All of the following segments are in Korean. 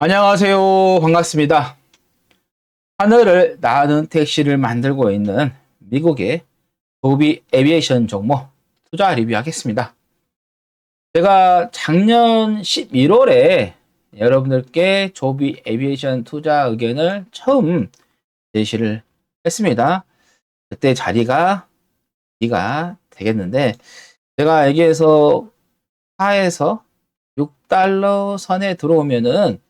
안녕하세요. 반갑습니다. 하늘을 나는 택시를 만들고 있는 미국의 조비 에비에이션 종목 투자 리뷰하겠습니다. 제가 작년 11월에 여러분들께 조비 에비에이션 투자 의견을 처음 제시를 했습니다. 그때 자리가 되겠는데 제가 여기에서 4에서 6달러 선에 들어오면은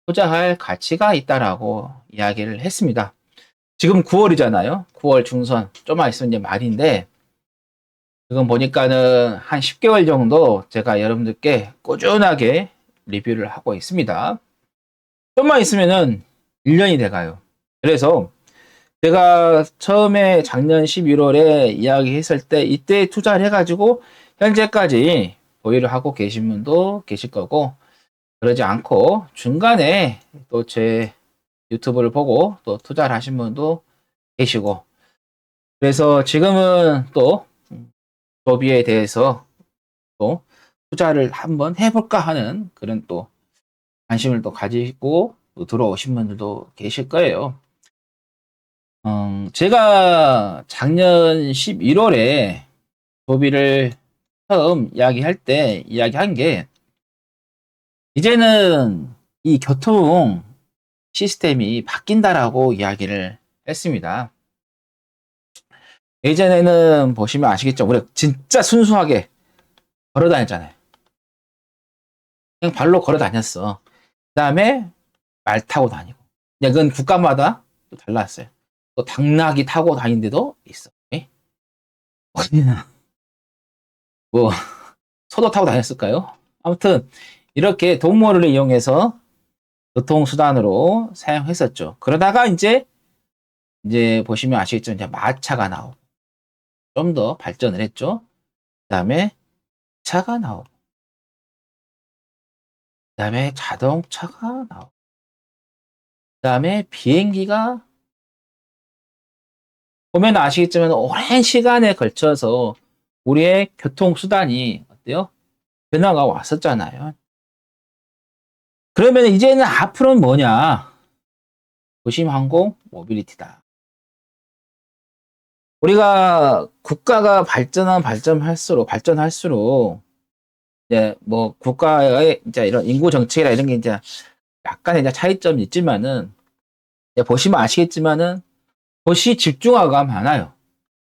투자할 가치가 있다라고 이야기를 했습니다. 지금 9월이잖아요. 9월 중선 좀만 있으면 이제 말인데 지금 보니까는 한 10개월 정도 제가 여러분들께 꾸준하게 리뷰를 하고 있습니다. 좀만 있으면은 1년이 돼가요. 그래서 제가 처음에 작년 11월에 이야기했을 때 이때 투자를 해가지고 현재까지 보유를 하고 계신 분도 계실 거고 그러지 않고 중간에 또 제 유튜브를 보고 또 투자를 하신 분도 계시고 그래서 지금은 또 조비에 대해서 또 투자를 한번 해볼까 하는 그런 또 관심을 또 가지고 또 들어오신 분들도 계실 거예요. 제가 작년 11월에 조비를 처음 이야기한 게 이제는 이 교통 시스템이 바뀐다라고 이야기를 했습니다. 예전에는 보시면 아시겠죠? 우리가 진짜 순수하게 걸어 다녔잖아요. 그냥 발로 걸어 다녔어. 그 다음에 말 타고 다니고. 그건 국가마다 또 달랐어요. 또 당나귀 타고 다니는 데도 있어. 예? 어디는 뭐 소도 타고 다녔을까요? 아무튼 이렇게 동물을 이용해서 교통수단으로 사용했었죠. 그러다가 이제 보시면 아시겠죠? 이제 마차가 나오고 좀 더 발전을 했죠. 그 다음에 차가 나오고 그 다음에 자동차가 나오고 그 다음에 비행기가 보면 아시겠지만 오랜 시간에 걸쳐서 우리의 교통수단이 어때요? 변화가 왔었잖아요. 그러면 이제는 앞으로는 뭐냐? 도심항공 모빌리티다. 우리가 국가가 발전할수록 이제 뭐 국가의 이제 이런 인구 정책이나 이런 게 이제 약간의 이제 차이점이 있지만은 이제 보시면 아시겠지만은 도시 집중화가 많아요.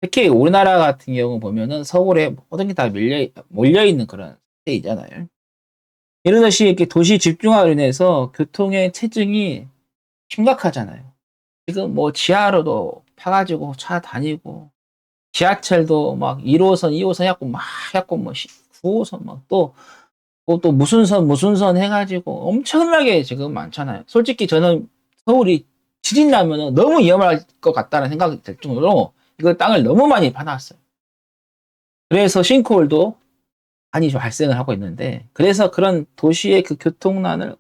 특히 우리나라 같은 경우 보면은 서울에 모든 게 다 몰려 있는 그런 스테이잖아요. 이러듯이 이렇게 도시 집중화로 인해서 교통의 체증이 심각하잖아요. 지금 뭐 지하로도 파가지고 차 다니고 지하철도 막 1호선, 2호선 해갖고 뭐 9호선 또 무슨 선 해가지고 엄청나게 지금 많잖아요. 솔직히 저는 서울이 지진 나면은 너무 위험할 것 같다는 생각이 들 정도로 이거 땅을 너무 많이 파놨어요. 그래서 싱크홀도 많이 좀 발생을 하고 있는데 그래서 그런 도시의 그 교통난을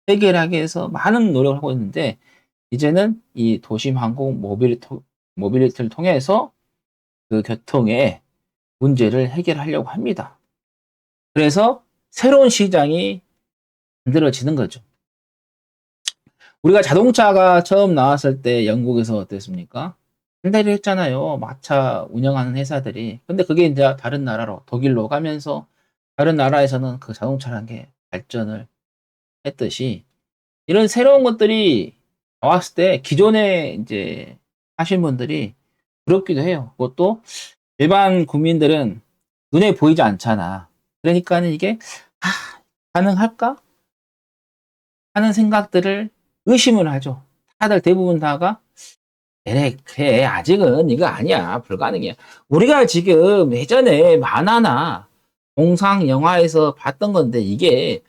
해결하기 위해서 많은 노력을 하고 있는데 이제는 이 도심 항공 모빌리티를 통해서 그 교통의 문제를 해결하려고 합니다. 그래서 새로운 시장이 만들어지는 거죠. 우리가 자동차가 처음 나왔을 때 영국에서 어땠습니까? 상대를 했잖아요. 마차 운영하는 회사들이. 근데 그게 이제 다른 나라로, 독일로 가면서 다른 나라에서는 그 자동차라는 게 발전을 했듯이 이런 새로운 것들이 나왔을 때 기존에 이제 하신 분들이 부럽기도 해요. 그것도 일반 국민들은 눈에 보이지 않잖아. 그러니까는 이게 아, 가능할까? 하는 생각들을 의심을 하죠. 다들 대부분 다가 그래 아직은 이거 아니야 불가능이야. 우리가 지금 예전에 만화나 공상 영화에서 봤던 건데 이게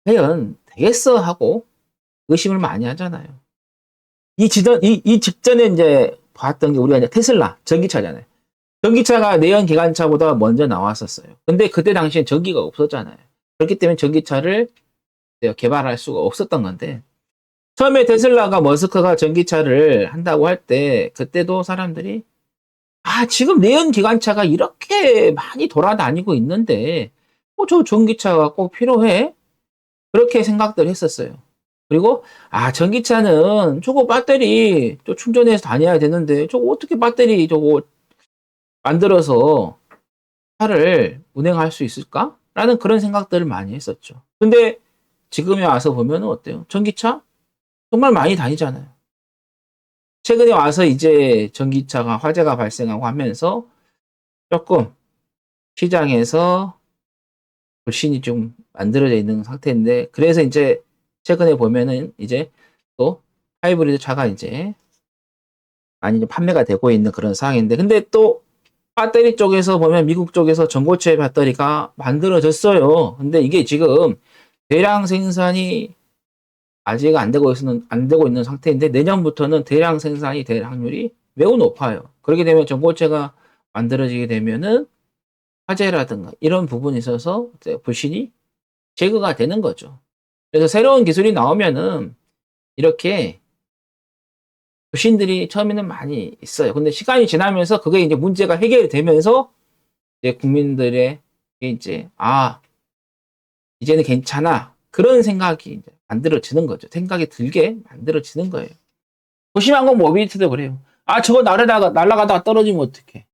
과연 되겠어 하고 의심을 많이 하잖아요. 이 직전에 이제 봤던 게 우리가 이제 테슬라 전기차잖아요. 전기차가 내연 기관차보다 먼저 나왔었어요. 근데 그때 당시엔 전기가 없었잖아요. 그렇기 때문에 전기차를 개발할 수가 없었던 건데 처음에 테슬라가 머스크가 전기차를 한다고 할 때 그때도 사람들이 지금 내연 기관차가 이렇게 많이 돌아다니고 있는데 저 전기차가 꼭 필요해? 그렇게 생각들 했었어요. 그리고 전기차는 저거 배터리 또 충전해서 다녀야 되는데 저거 어떻게 배터리 저거 만들어서 차를 운행할 수 있을까? 라는 그런 생각들을 많이 했었죠. 근데 지금에 와서 보면 어때요? 전기차 정말 많이 다니잖아요. 최근에 와서 이제 전기차가 화재가 발생하고 하면서 조금 시장에서 불신이 좀 만들어져 있는 상태인데, 그래서 이제 최근에 보면은 이제 또 하이브리드 차가 이제 많이 좀 판매가 되고 있는 그런 상황인데, 근데 또 배터리 쪽에서 보면 미국 쪽에서 전고체 배터리가 만들어졌어요. 근데 이게 지금 대량 생산이 아직 안 되고 있는 상태인데, 내년부터는 대량 생산이 될 확률이 매우 높아요. 그렇게 되면 전고체가 만들어지게 되면은 화재라든가 이런 부분에 있어서 불신이 제거가 되는 거죠. 그래서 새로운 기술이 나오면은 이렇게 불신들이 처음에는 많이 있어요. 근데 시간이 지나면서 그게 이제 문제가 해결이 되면서 이제 국민들의 이제 이제는 괜찮아, 그런 생각이 이제 만들어지는 거죠. 생각이 들게 만들어지는 거예요. 조심한 건 모빌리티도 그래요. 저거 날아가다가 떨어지면 어떡해?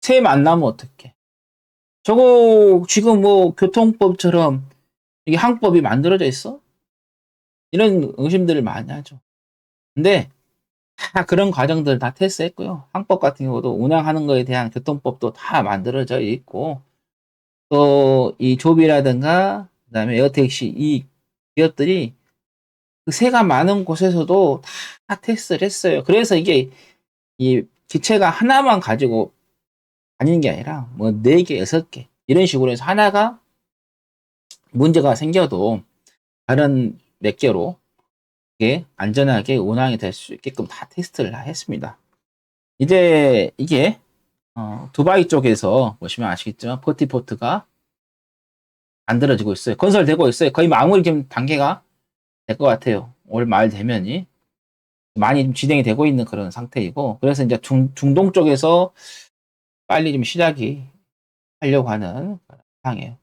새 만나면 어떡해? 저거 지금 뭐 교통법처럼 이게 항법이 만들어져 있어? 이런 의심들을 많이 하죠. 근데 다 그런 과정들 다 테스트했고요. 항법 같은 경우도 운항하는 거에 대한 교통법도 다 만들어져 있고, 또 이 조비라든가 그다음에 에어택시 이 기업들이 그 새가 많은 곳에서도 다 테스트를 했어요. 그래서 이게 이 기체가 하나만 가지고 다니는 게 아니라 뭐 4개, 6개 이런 식으로 해서 하나가 문제가 생겨도 다른 몇 개로 이게 안전하게 운항이 될 수 있게끔 다 테스트를 다 했습니다. 이제 이게 두바이 쪽에서 보시면 아시겠지만 포티포트가 만들어지고 있어요. 건설되고 있어요. 거의 마무리 좀 단계가 될 것 같아요. 올 말 되면이 많이 좀 진행이 되고 있는 그런 상태이고, 그래서 이제 중동 쪽에서 빨리 좀 시작이 하려고 하는 상황이에요.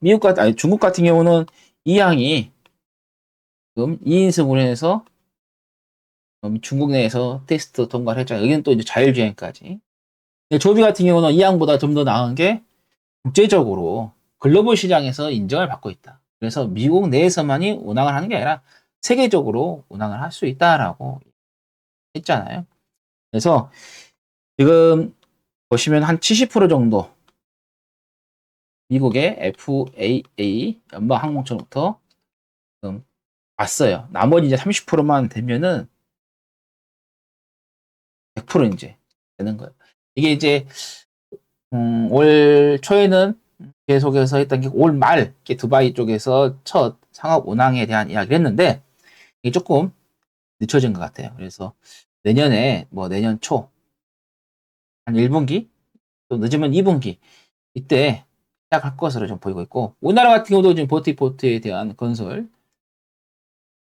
중국 같은 경우는 이 항이 지금 2인승으로 해서 중국 내에서 테스트 통과를 했잖아요. 여기는 또 이제 자율주행까지. 조비 같은 경우는 이 항보다 좀 더 나은 게 국제적으로 글로벌 시장에서 인정을 받고 있다. 그래서 미국 내에서만이 운항을 하는 게 아니라 세계적으로 운항을 할 수 있다라고 했잖아요. 그래서 지금 보시면 한 70% 정도 미국의 FAA 연방항공청부터 지금 왔어요. 나머지 이제 30%만 되면은 100% 이제 되는 거예요. 이게 이제 올 초에는 계속해서 했던 게 올 말 두바이 쪽에서 첫 상업 운항에 대한 이야기를 했는데 이게 조금 늦춰진 것 같아요. 그래서 내년에 뭐 내년 초 한 1분기 또 늦으면 2분기 이때 시작할 것으로 좀 보이고 있고, 우리나라 같은 경우도 지금 버티포트에 대한 건설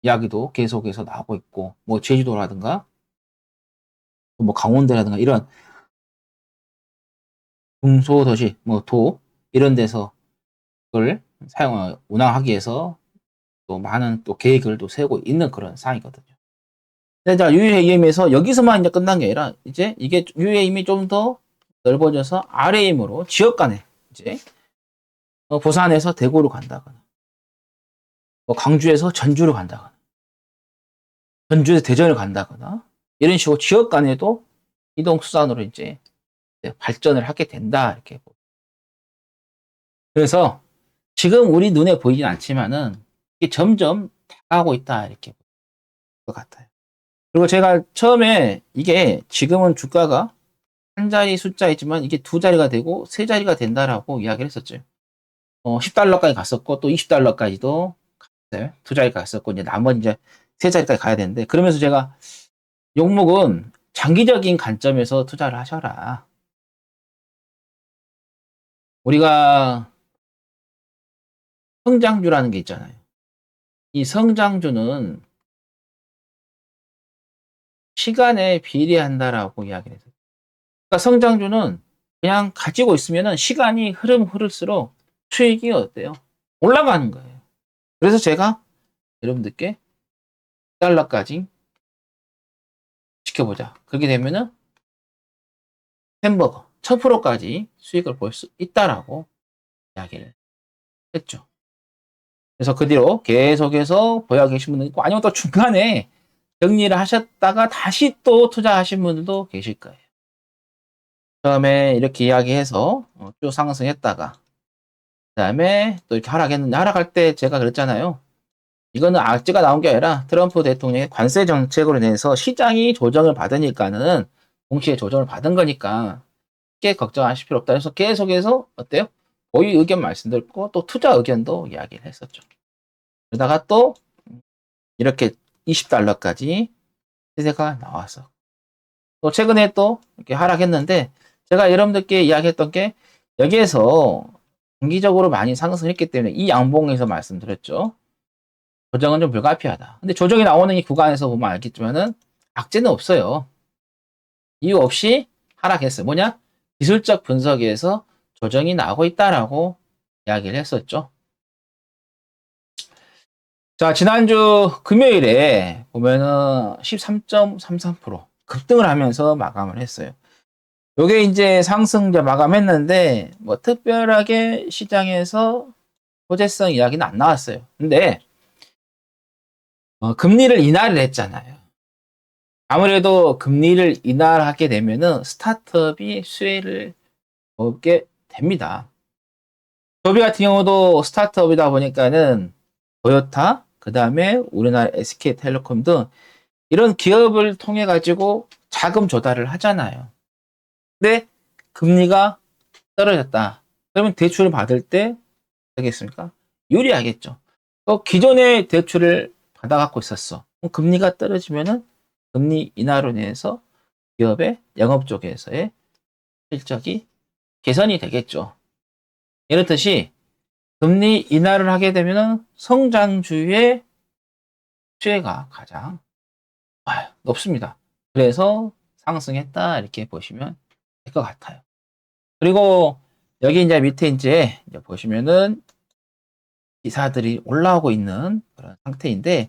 이야기도 계속해서 나오고 있고, 뭐 제주도라든가 뭐 강원도라든가 이런 중소도시 뭐 도 이런 데서 그걸 운항하기 위해서 또 많은 또 계획을 또 세우고 있는 그런 상황이거든요. 근데 자, UAM에서 여기서만 이제 끝난 게 아니라 이제 이게 UAM이 좀 더 넓어져서 RAM으로 지역 간에 이제 부산에서 대구로 간다거나 뭐 광주에서 전주로 간다거나 전주에서 대전을 간다거나 이런 식으로 지역 간에도 이동 수단으로 이제 발전을 하게 된다 이렇게. 그래서 지금 우리 눈에 보이진 않지만은 이게 점점 다가오고 있다 이렇게 볼 것 같아요. 그리고 제가 처음에 이게 지금은 주가가 한 자리 숫자이지만 이게 두 자리가 되고 세 자리가 된다라고 이야기를 했었죠. 10달러까지 갔었고 또 20달러까지도 갔어요. 두 자리가 갔었고 이제 나머지 이제 세 자리까지 가야 되는데, 그러면서 제가 종목은 장기적인 관점에서 투자를 하셔라. 우리가 성장주라는 게 있잖아요. 이 성장주는 시간에 비례한다라고 이야기를 했어요. 그러니까 성장주는 그냥 가지고 있으면은 시간이 흐를수록 수익이 어때요? 올라가는 거예요. 그래서 제가 여러분들께 $10까지 지켜보자. 그렇게 되면은 햄버거 1000%까지 수익을 볼 수 있다라고 이야기를 했죠. 그래서 그 뒤로 계속해서 보유하고 계신 분도 있고, 아니면 또 중간에 정리를 하셨다가 다시 또 투자하신 분들도 계실 거예요. 처음에 이렇게 이야기해서 쭉 상승했다가, 그 다음에 또 이렇게 하락했는데, 하락할 때 제가 그랬잖아요. 이거는 악재가 나온 게 아니라 트럼프 대통령의 관세 정책으로 인해서 시장이 조정을 받으니까는 동시에 조정을 받은 거니까 크게 걱정하실 필요 없다. 그래서 계속해서 어때요? 보유 의견 말씀드렸고 또 투자 의견도 이야기를 했었죠. 그러다가 또 이렇게 $20까지 시세가 나와서 또 최근에 또 이렇게 하락했는데, 제가 여러분들께 이야기했던 게 여기에서 단기적으로 많이 상승했기 때문에 이 양봉에서 말씀드렸죠. 조정은 좀 불가피하다. 근데 조정이 나오는 이 구간에서 보면 알겠지만은 악재는 없어요. 이유 없이 하락했어요. 뭐냐? 기술적 분석에서 조정이 나오고 있다라고 이야기를 했었죠. 자, 지난주 금요일에 보면은 13.33% 급등을 하면서 마감을 했어요. 요게 이제 상승자 마감했는데 뭐 특별하게 시장에서 호재성 이야기는 안 나왔어요. 근데 금리를 인하를 했잖아요. 아무래도 금리를 인하하게 되면은 스타트업이 수혜를 얻게 됩니다. 저비 같은 경우도 스타트업이다 보니까는 토요타, 그 다음에 우리나라 SK텔레콤 등 이런 기업을 통해 가지고 자금 조달을 하잖아요. 근데 금리가 떨어졌다. 그러면 대출을 받을 때 되겠습니까? 유리하겠죠. 기존에 대출을 받아갖고 있었어. 금리가 떨어지면은 금리 인하로 인해서 기업의 영업 쪽에서의 실적이 개선이 되겠죠. 이렇듯이 금리 인하를 하게 되면 성장주의 수혜가 가장 높습니다. 그래서 상승했다 이렇게 보시면 될 것 같아요. 그리고 여기 이제 밑에 이제 보시면은 기사들이 올라오고 있는 그런 상태인데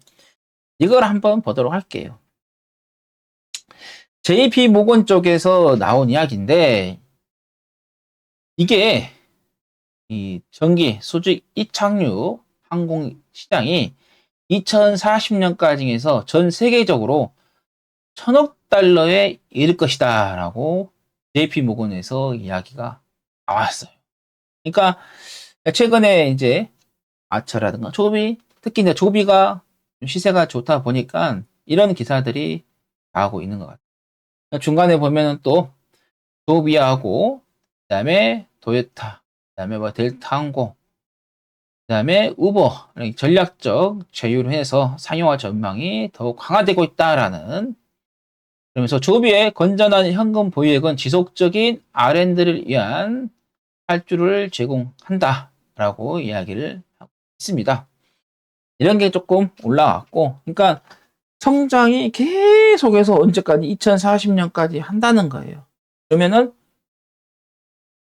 이걸 한번 보도록 할게요. JP 모건 쪽에서 나온 이야기인데 이게 이 전기 수직 이착륙 항공 시장이 2040년까지 해서 전 세계적으로 1000억 달러에 이를 것이다 라고 JP 모건에서 이야기가 나왔어요. 그러니까 최근에 이제 아처라든가 조비, 특히 이제 조비가 시세가 좋다 보니까 이런 기사들이 나오고 있는 것 같아요. 중간에 보면은 또 조비하고 그다음에 도요타, 그다음에 뭐 델타항공, 그다음에 우버 전략적 제휴를 해서 상용화 전망이 더욱 강화되고 있다라는, 그러면서 조비의 건전한 현금 보유액은 지속적인 R&D를 위한 활주를 제공한다라고 이야기를 하고 있습니다. 이런 게 조금 올라왔고, 그러니까 성장이 계속해서 언제까지 2040년까지 한다는 거예요. 그러면은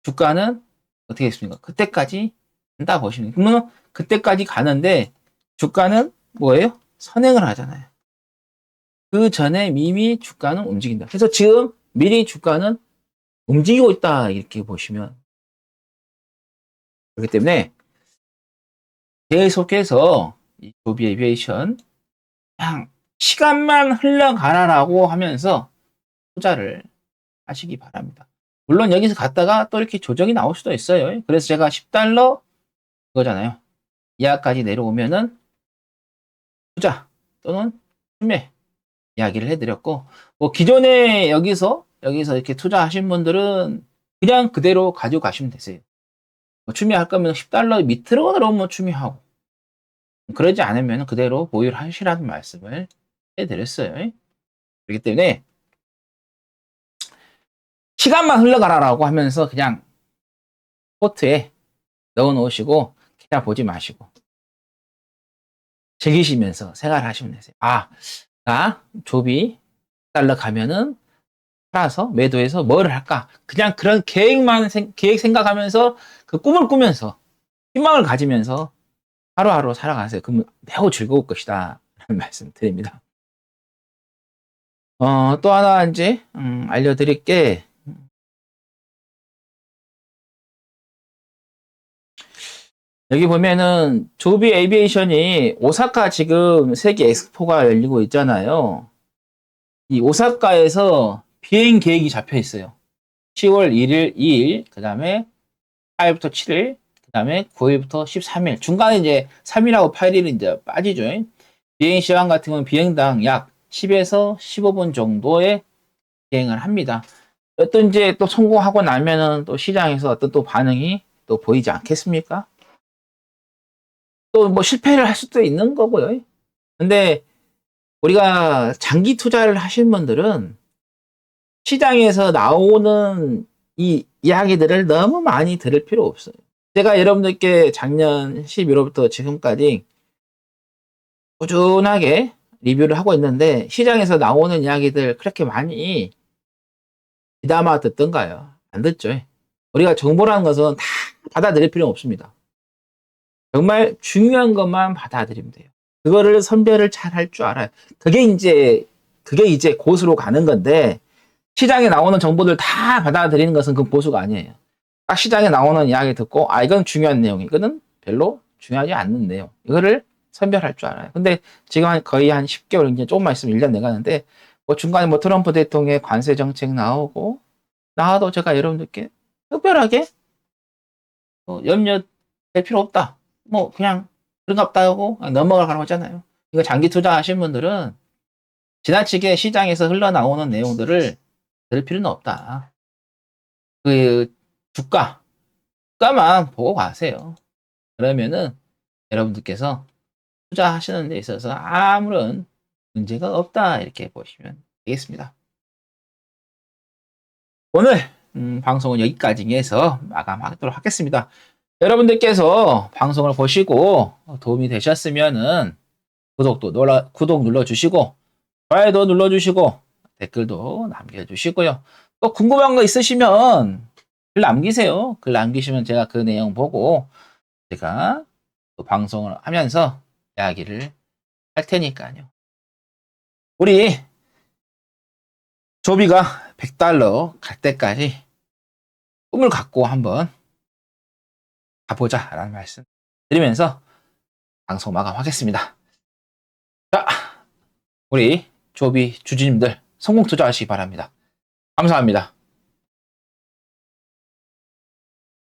주가는 어떻게 됐습니까? 그때까지 한다 보시면, 그러면 그때까지 가는데 주가는 뭐예요? 선행을 하잖아요. 그 전에 이미 주가는 움직인다. 그래서 지금 미리 주가는 움직이고 있다 이렇게 보시면, 그렇기 때문에 계속해서 이 조비 에비에이션 그냥 시간만 흘러가라라고 하면서 투자를 하시기 바랍니다. 물론 여기서 갔다가 또 이렇게 조정이 나올 수도 있어요. 그래서 제가 $10 그거잖아요. 이하까지 내려오면은 투자 또는 매매 이야기를 해드렸고, 뭐 기존에 여기서 이렇게 투자하신 분들은 그냥 그대로 가지고 가시면 되세요. 뭐 추미할 거면 $10 밑으로 내려오면 추미하고, 그러지 않으면 그대로 보유를 하시라는 말씀을 해드렸어요. 그렇기 때문에 시간만 흘러가라라고 하면서 그냥 포트에 넣어 놓으시고 그냥 보지 마시고 즐기시면서 생활하시면 되세요. 나 조비 달러 가면은 팔아서 매도해서 뭐를 할까? 그냥 그런 계획 생각하면서 그 꿈을 꾸면서 희망을 가지면서 하루하루 살아가세요. 그러면 매우 즐거울 것이다. 라는 말씀 드립니다. 또 하나 이제, 알려드릴 게, 여기 보면은 조비 에이비에이션이 오사카 지금 세계 엑스포가 열리고 있잖아요. 이 오사카에서 비행 계획이 잡혀 있어요. 10월 1일, 2일, 그 다음에 8일부터 7일, 그 다음에 9일부터 13일. 중간에 이제 3일하고 8일은 이제 빠지죠. 비행 시간 같은 건 비행당 약 10에서 15분 정도의 비행을 합니다. 어떤 이제 또 성공하고 나면은 또 시장에서 어떤 또 반응이 또 보이지 않겠습니까? 또 뭐 실패를 할 수도 있는 거고요. 근데 우리가 장기 투자를 하신 분들은 시장에서 나오는 이 이야기들을 너무 많이 들을 필요 없어요. 제가 여러분들께 작년 11월부터 지금까지 꾸준하게 리뷰를 하고 있는데 시장에서 나오는 이야기들 그렇게 많이 귀담아 듣던가요? 안 듣죠. 우리가 정보라는 것은 다 받아들일 필요는 없습니다. 정말 중요한 것만 받아들이면 돼요. 그거를 선별을 잘 할 줄 알아요. 그게 이제 고수로 가는 건데, 시장에 나오는 정보들 다 받아들이는 것은 그 고수가 아니에요. 딱 시장에 나오는 이야기 듣고, 이건 중요한 내용, 이거는 별로 중요하지 않는 내용. 이거를 선별할 줄 알아요. 근데 지금 거의 한 10개월, 이제 조금만 있으면 1년 돼가는데, 뭐 중간에 뭐 트럼프 대통령의 관세 정책 나와도 제가 여러분들께 특별하게 염려될 필요 없다. 뭐 그냥 그런갑다 하고 넘어가라고 하잖아요. 이거 장기 투자하신 분들은 지나치게 시장에서 흘러나오는 내용들을 들을 필요는 없다. 그 주가만 보고 가세요. 그러면은 여러분들께서 투자하시는 데 있어서 아무런 문제가 없다 이렇게 보시면 되겠습니다. 오늘 방송은 여기까지 해서 마감하도록 하겠습니다. 여러분들께서 방송을 보시고 도움이 되셨으면은 구독 눌러주시고 좋아요도 눌러주시고 댓글도 남겨주시고요. 또 궁금한 거 있으시면 글 남기세요. 글 남기시면 제가 그 내용 보고 제가 또 방송을 하면서 이야기를 할 테니까요. 우리 조비가 $100 갈 때까지 꿈을 갖고 한번 가보자 라는 말씀 드리면서 방송 마감하겠습니다. 자, 우리 조비 주주님들 성공 투자하시기 바랍니다. 감사합니다.